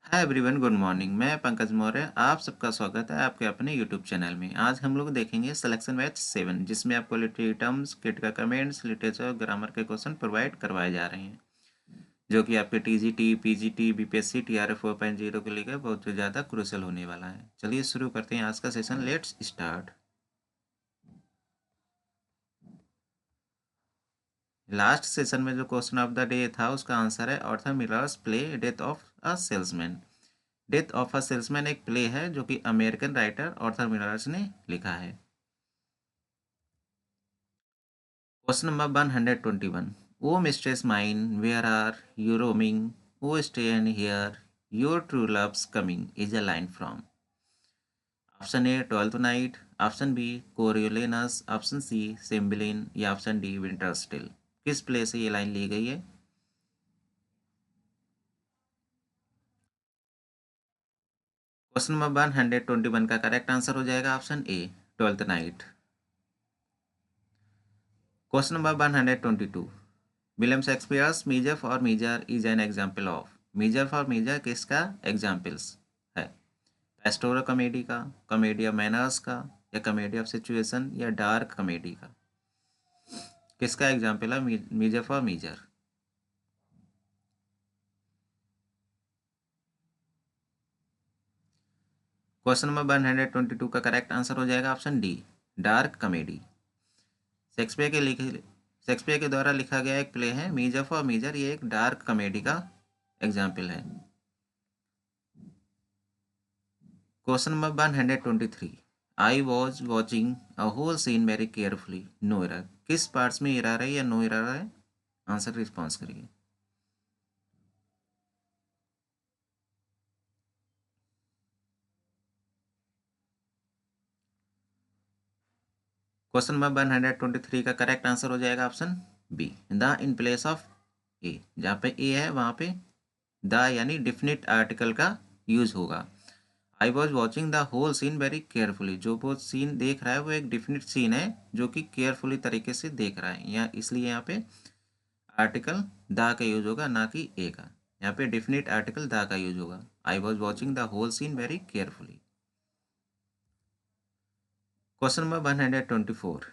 Hi everyone, good morning. मैं पंकज मौर्य, आप सबका स्वागत है आपके अपने यूट्यूब चैनल में। आज हम लोग देखेंगे सिलेक्शन बैच 7, जिसमें आपको literary terms, critical comments, literature, grammar के क्वेश्चन प्रोवाइड करवाए जा रहे हैं, जो कि आपके टीजीटी, पीजीटी, बीपीएससी, टीआरएफ 4.0 के लिए बहुत ज़्यादा क्रूशियल होने वाला है। चलिए शुरू करते हैं आज का session. Let's start. Last session में जो क्वेश्चन ऑफ द डे था उसका आंसर है Arthur millers play death of a salesman. Death of a salesman एक प्ले है जो कि अमेरिकन राइटर आर्थर मिलर्स ने लिखा है। Question number 121. O mistress mine, where are you roaming? O stay and here, your true love's coming is a line from. Option A Twelfth Night, option B Coriolanus, option C Cymbeline या option D Winter's Tale. किस play से ये लाइन ली गई है? Question number 121 का correct answer हो जाएगा option A Twelfth Night. Question number 122. William Shakespeare's Measure for Measure is an example of. Measure for Measure किसका एग्जाम्पल्स है? पेस्टोरल कॉमेडी का, कॉमेडी ऑफ मैनर्स का, या कॉमेडी ऑफ सिचुएशन, या dark comedy का? किसका एग्जाम्पल है Measure for Measure? Question number 122 का करेक्ट आंसर हो जाएगा option D dark comedy. Shakespeare के लिखे शेक्सपियर के द्वारा लिखा गया एक प्ले है मीजर फॉर मीजर, ये एक डार्क कॉमेडी का एग्जाम्पल है। Question number 123. I was watching a whole scene very carefully, no error. किस पार्ट्स में एरर है या नो एरर है? आंसर रिस्पॉन्स करिए। क्वेश्चन नंबर 123 का करेक्ट आंसर हो जाएगा option B the in place of A. जहाँ पे ए है वहाँ पे द यानी डिफिनिट आर्टिकल का यूज होगा। I was watching the whole scene very carefully, जो वो सीन देख रहा है वो एक डिफिनिट सीन है जो कि केयरफुली तरीके से देख रहा है, यहाँ इसलिए यहाँ पे आर्टिकल द का यूज होगा, ना कि ए का। यहाँ पे डिफिनिट आर्टिकल द का यूज होगा। I was watching the whole scene very carefully. Question number 124.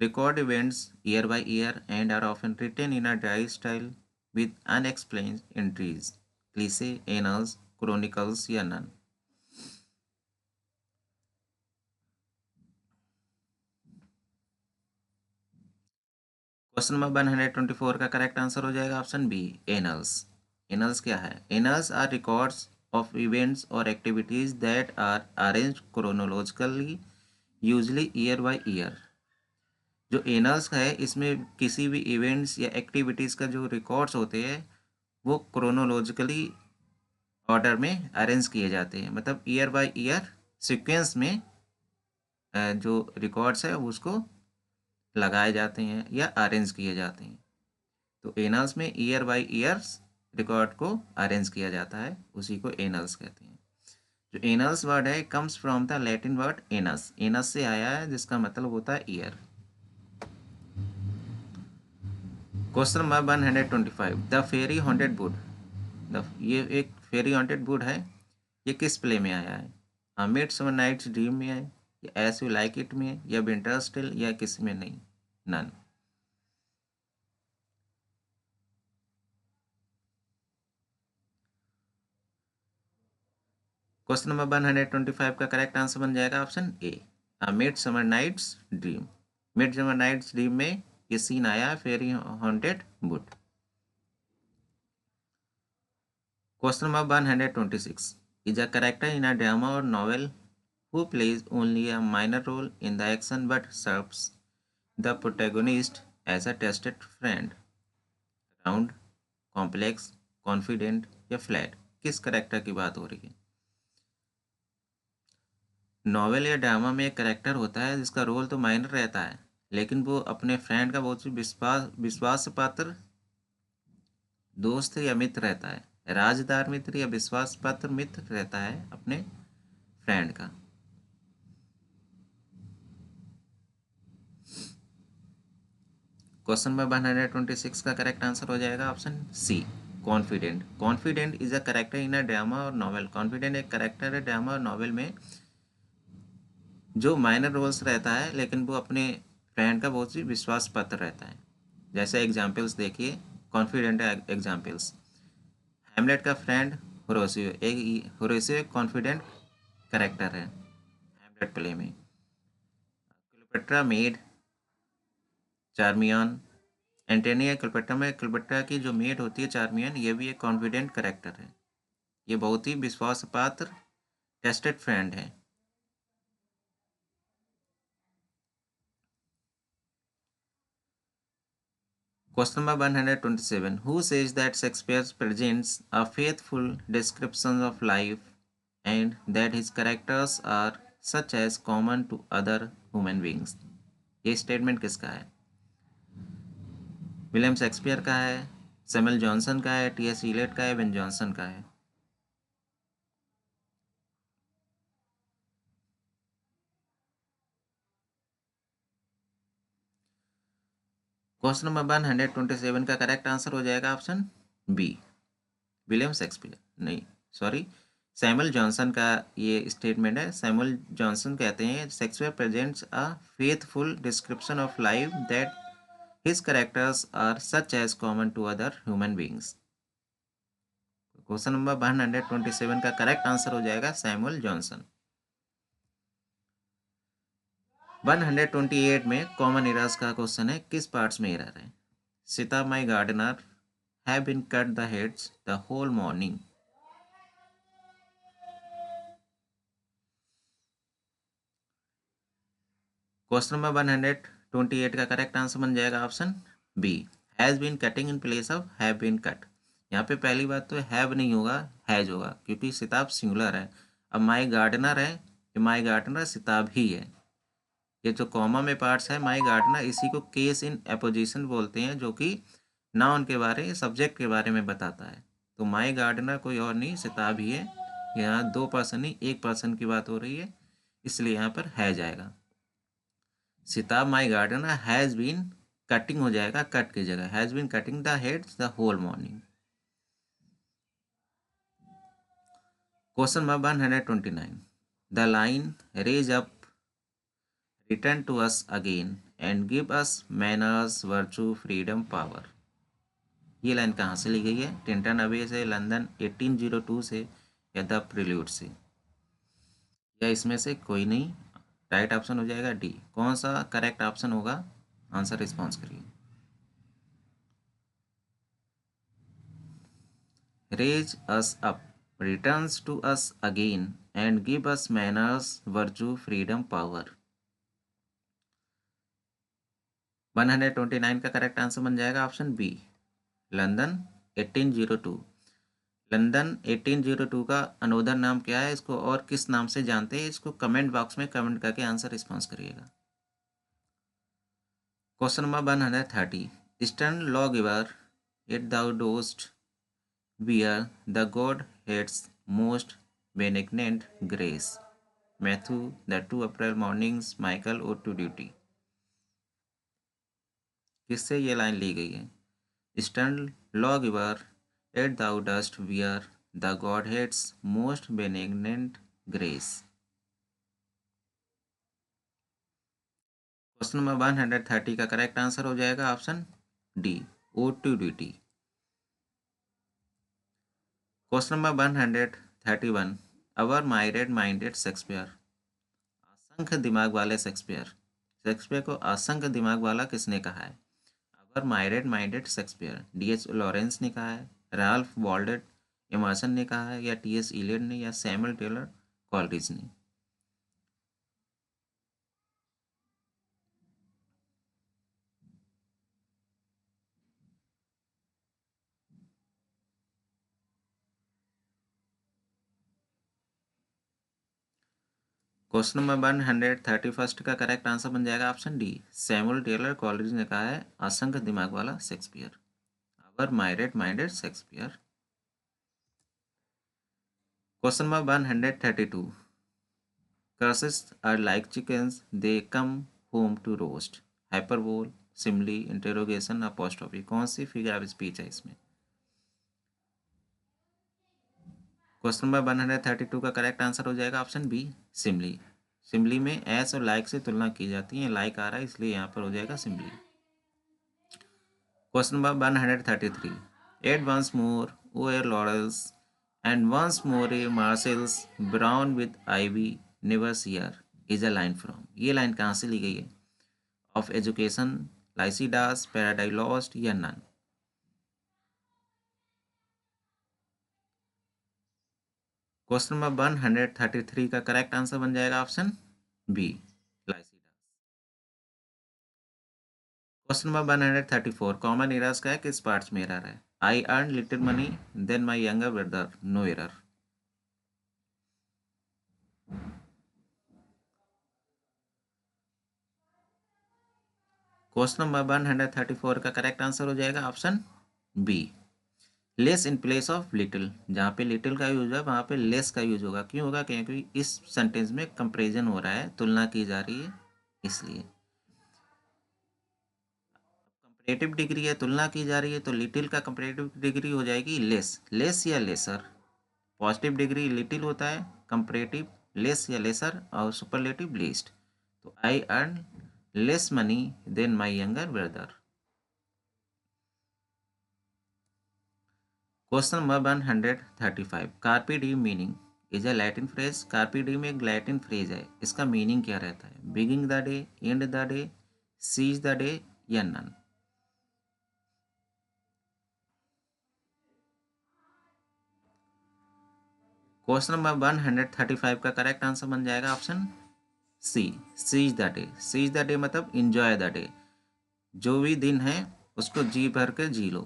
Record events year by year and are often written in a dry style with unexplained entries. Cliché, annals, chronicles या none? Question number 124 का correct answer हो जाएगा option B annuls. Annals क्या है? Annals are records of events और activities that are arranged chronologically, usually year by year. जो annals है इसमें किसी भी इवेंट्स या एक्टिविटीज़ का जो रिकॉर्ड्स होते हैं वो क्रोनोलॉजिकली ऑर्डर में अरेंज किए जाते हैं, मतलब ईयर बाय ईयर सीक्वेंस में जो रिकॉर्ड्स है उसको लगाए जाते हैं या अरेंज किए जाते हैं। तो एनल्स में ईयर बाय ईयर्स रिकॉर्ड को अरेंज किया जाता है, उसी को एनल्स कहते हैं। जो एनल्स वर्ड है comes from the Latin word annus, annus से आया है जिसका मतलब होता है year. Question number 125. The fairy haunted wood. ये एक फेरी हॉन्टेड वुड है, ये किस प्ले में आया है? मिडसमर नाइट्स ड्रीम में है, या एस यू लाइक इट में, या विंटर स्टिल, या किसी में नहीं? नन। क्वेश्चन नंबर 125 का करेक्ट आंसर बन जाएगा option A Midsummer Night's Dream. Midsummer Night's Dream में ये सीन आया है fairy haunted wood. Question number 126. Is a character in a drama और novel who plays only a minor role in the action but serves the protagonist as a trusted friend? Round, complex, confident या flat? किस character की बात हो रही है? Novel या drama में एक करेक्टर होता है जिसका रोल तो माइनर रहता है, लेकिन वो अपने फ्रेंड का बहुत ही विश्वास पात्र दोस्त या मित्र रहता है। राजदार मित्र या विश्वास पात्र मित्र रहता है अपने फ्रेंड का। क्वेश्चन नंबर 126 का करेक्ट आंसर हो जाएगा option C confidant, confidant is a character in a drama और नॉवेल। कॉन्फिडेंट एक कैरेक्टर है ड्रामा और नॉवेल में जो माइनर रोल्स रहता है, लेकिन वो अपने फ्रेंड का बहुत ही विश्वास पात्र रहता है। जैसे एग्जाम्पल्स देखिए, कॉन्फिडेंट एग्जाम्पल्स। हैमलेट का फ्रेंड होरेसियो, एक होरेसियो एक कॉन्फिडेंट कैरेक्टर है हैमलेट प्ले में। क्लियोपेट्रा मेड चार्मियन, एंटेनिया क्लियोपेट्रा में क्लियोपेट्रा की जो मेड होती है चार्मियन, ये भी एक कॉन्फिडेंट कैरेक्टर है। ये बहुत ही विश्वास पात्र टेस्टेड फ्रेंड है। Question number 127. Who says that Shakespeare presents a faithful description of life and that his characters are such as common to other human beings? ये स्टेटमेंट किसका है? विलियम शेक्सपियर का है, सैमुअल जॉनसन का है, T.S.. Elliot का है, Ben Jonson का है? क्वेश्चन नंबर 127 का करेक्ट आंसर हो जाएगा ऑप्शन बी, विलियम शेक्सपियर। नहीं, सॉरी, सैमुअल जॉनसन का ये स्टेटमेंट है। सैमुअल जॉनसन कहते हैं Shakespeare presents a faithful description of life that his characters are such as common to other human beings. Question number 127 का correct answer हो जाएगा Samuel Johnson. 128 में कॉमन एरर्स का क्वेश्चन है, किस पार्ट्स में एरर है? Sita my gardener have been cut the heads the whole morning. Question number 128 का करेक्ट आंसर बन जाएगा option B, has been cutting in place of have been cut. यहाँ पे पहली बात तो हैव नहीं होगा, हैज होगा, क्योंकि सिताब सिंगुलर है। अब माई गार्डनर है, ये माई गार्डनर सिताब ही है। ये जो कॉमा में पार्ट्स है माई गार्डनर, इसी को केस इन एपोजिशन बोलते हैं, जो कि नाउन के बारे, सब्जेक्ट के बारे में बताता है। तो माई गार्डनर कोई और नहीं, सिताब ही है। यहाँ दो पर्सन नहीं, एक पर्सन की बात हो रही है, इसलिए यहाँ पर हैज आएगा। सिताब my gardener has been cutting हो जाएगा, कट की जगह has been cutting the heads the whole morning. Question number 129, the line raise up return to us again and give us manners virtue freedom power. ये line कहाँ से ली गई है? टिंटन अवे से, लंदन 1802 से, या द प्रिल्यूड से, या इसमें से कोई नहीं? राइट ऑप्शन हो जाएगा डी। कौन सा करेक्ट ऑप्शन होगा? आंसर रिस्पॉन्स करिए। Raise us up, returns to us again, and give us manners, virtue, freedom, power। 129 का करेक्ट आंसर बन जाएगा ऑप्शन बी, लंदन 1802। लंदन 1802 का अनोदर नाम क्या है, इसको और किस नाम से जानते हैं, इसको कमेंट बॉक्स में कमेंट करके आंसर रिस्पॉन्स करिएगा। Question number 130, eastern lawgiver it thou dost wear the godhead's most benignant grace, Matthew the 2 April mornings Michael और टू ड्यूटी। किससे ये लाइन ली गई है? Eastern lawgiver at thou dost wear the godhead's most benignant grace. Question number 130 का correct answer हो जाएगा option D, ode to duty. Question number 131, our myriad minded Shakespeare, असंख्य दिमाग वाले शेक्सपियर, शेक्सपियर को असंख्य दिमाग वाला किसने कहा है? अवर myriad minded Shakespeare, D.H.. Lawrence ने कहा है, राल्फ वॉल्डो एमर्सन ने कहा है, या टी.एस. इलियट ने, या सैमुअल टेलर कॉलरिज ने? क्वेश्चन नंबर 131 का करेक्ट आंसर बन जाएगा option D, Samuel Taylor Coleridge ने कहा है असंख्य दिमाग वाला Shakespeare, our myriad minded Shakespeare. Question number 132, curses are like chickens, they come home to roast, hyperbole, simile, interrogation, apostrophe। कौन सी फिगर ऑफ स्पीच है इसमें? क्वेश्चन नंबर 132 का करेक्ट आंसर हो जाएगा ऑप्शन बी, सिमली। सिमली में एस और लाइक से तुलना की जाती है, लाइक आ रहा है इसलिए यहाँ पर हो जाएगा simile. Question number 133, at once more O a laurels and once more a myrtles brown with ivy never's year is a line from. ये लाइन कहाँ से ली गई है? Of education, Lycidas, Paradise Lost या नन? क्वेश्चन नंबर 133 का correct answer बन जाएगा option B, Lycidas. Question number 134, common errors का है, किस पार्ट्स में एरर है? I earn little money than my younger brother, no error. Question number 134 का करेक्ट आंसर हो जाएगा option B, less in place of little. जहाँ पे लिटिल का यूज है वहाँ पे लेस का यूज होगा। क्यों होगा? क्योंकि इस सेंटेंस में कंपेरिजन हो रहा है, तुलना की जा रही है, इसलिए। कंपैरेटिव डिग्री है, तुलना की जा रही है, तो लिटिल का कंपैरेटिव डिग्री हो जाएगी लेस। लेस या लेसर। पॉजिटिव डिग्री लिटिल होता है, कंपैरेटिव लेस या लेसर, और सुपरलेटिव लीस्ट। तो I earn less money than my younger brother. Question number 135, कार्पी डीम meaning is a Latin phrase. कार्पी डीम एक लैटिन फ्रेज है, इसका मीनिंग क्या रहता है? Begin the day, end the day, seize the day या नन? क्वेश्चन नंबर 135 का करेक्ट आंसर बन जाएगा option C, seize the day. Seize the day मतलब इंजॉय द डे। जो भी दिन है उसको जी भर कर जी लो,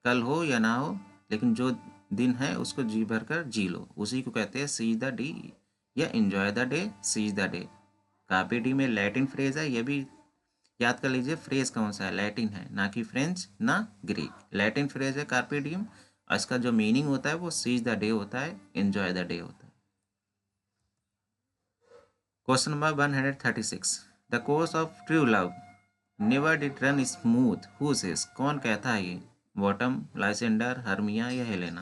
कल हो या ना हो, लेकिन जो दिन है उसको जी भर कर जी लो, उसी को कहते हैं सीज द डे या enjoy the day, seize the day. Carpe diem Latin phrase है, ये भी याद कर लीजिए। फ्रेज कौन सा है? लैटिन है, ना कि फ्रेंच ना ग्रीक। लैटिन फ्रेज है कार्पे डीम, और इसका जो मीनिंग होता है वो सीज द डे होता है, इंजॉय द डे होता है। Question number 136, the course of true love never did run smooth, who says? कौन कहता है ये? बॉटम, लाइसेंडर, हर्मिया या हेलेना?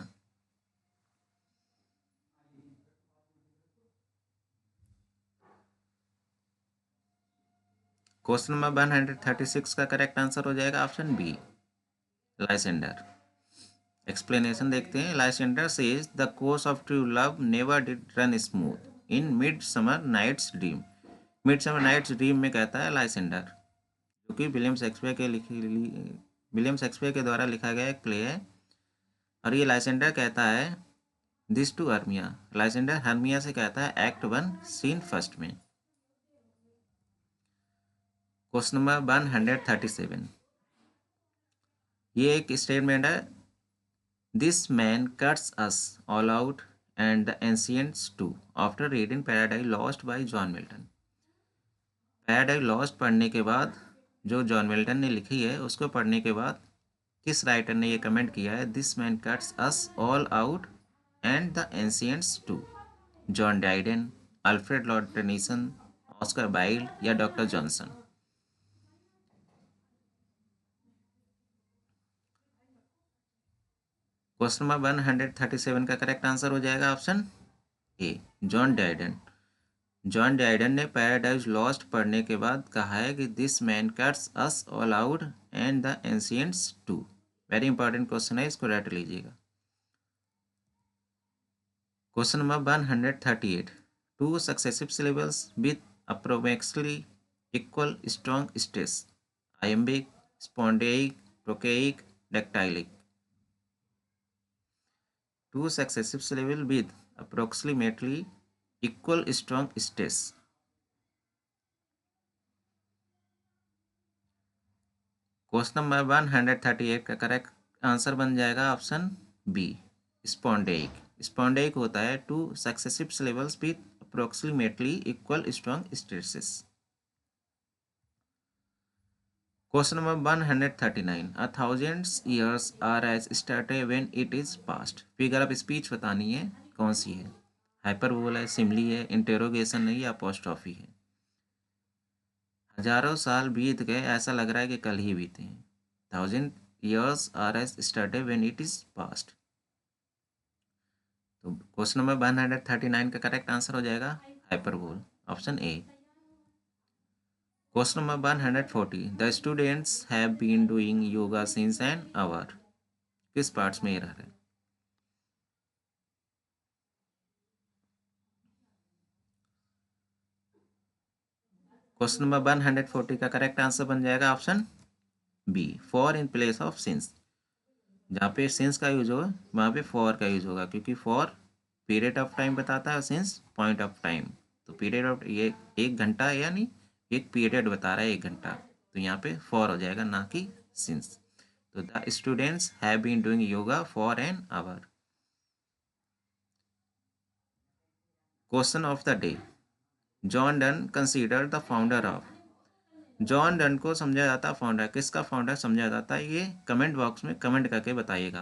क्वेश्चन नंबर 136 का करेक्ट आंसर हो जाएगा ऑप्शन बी, लाइसेंडर। एक्सप्लेनेशन देखते हैं। Lysander says the course of true love never did run smooth in Midsummer Night's Dream. Midsummer Night's Dream में कहता है Lysander, जो कि विलियम शेक्सपियर के द्वारा लिखा गया एक प्ले है। और ये लाइसेंडर कहता है this to Hermia. Lysander Hermia से कहता है एक्ट 1 सीन फर्स्ट में। क्वेश्चन नंबर 137, ये एक स्टेटमेंट है, this man cuts us all out and the ancients too after reading Paradise Lost by John Milton. Paradise Lost पढ़ने के बाद, जो जॉन मिल्टन ने लिखी है उसको पढ़ने के बाद, किस राइटर ने ये कमेंट किया है, this man cuts us all out and the ancients too? John Dryden, Alfred Lord Tennyson, Oscar Wilde या डॉक्टर जॉनसन? क्वेश्चन नंबर 137 का करेक्ट आंसर हो जाएगा option A, John Dryden. John Dryden ने Paradise Lost पढ़ने के बाद कहा है कि this man cuts us all out and the ancients too. Very important question है, इसको रट लीजिएगा। Question number 138, two successive syllables with approximately equal strong stress, iambic, spondaic, trochaic, dactylic? Two successive syllables with approximately equal strong stress. Question number 138 का correct answer बन जाएगा option B, स्पॉन्डेइक। Spondaic होता है two successive syllables with approximately equal strong stresses. Question number 139, a thousands years are as started when it is past. Figure of speech बतानी है, कौन सी है? Hyperbole है, सिमली है, इंटेरोगेशन है या अपोस्ट्रोफी है? हजारों साल बीत गए, ऐसा लग रहा है कि कल ही बीते हैं। 1000 years are as started when it is past। तो क्वेश्चन नंबर 139 का करेक्ट आंसर हो जाएगा hyperbole, option A. Question number 140, the students have been doing yoga since an hour. किस पार्ट्स में एरर है? क्वेश्चन नंबर 140 का करेक्ट आंसर बन जाएगा option B, for in place of since. जहाँ पे सिंस का यूज होगा वहाँ पे फॉर का यूज होगा, क्योंकि फॉर पीरियड ऑफ टाइम बताता है और सिंस पॉइंट ऑफ टाइम। तो पीरियड ऑफ ये 1 घंटा यानी एक पीरियड बता रहा है 1 घंटा, तो यहाँ पे फॉर हो जाएगा ना कि सिंस। तो the students have been doing yoga for an hour. Question of the day, John Donne consider the founder of. John Donne को समझा जाता है फाउंडर, किसका फाउंडर समझा जाता है ये कमेंट बॉक्स में कमेंट करके बताइएगा।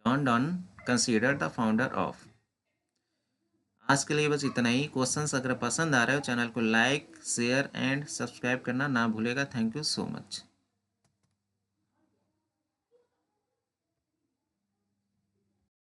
John Donne consider the founder of. आज के लिए बस इतना ही। क्वेश्चंस अगर पसंद आ रहे हो चैनल को लाइक शेयर एंड सब्सक्राइब करना ना भूलेगा। Thank you so much.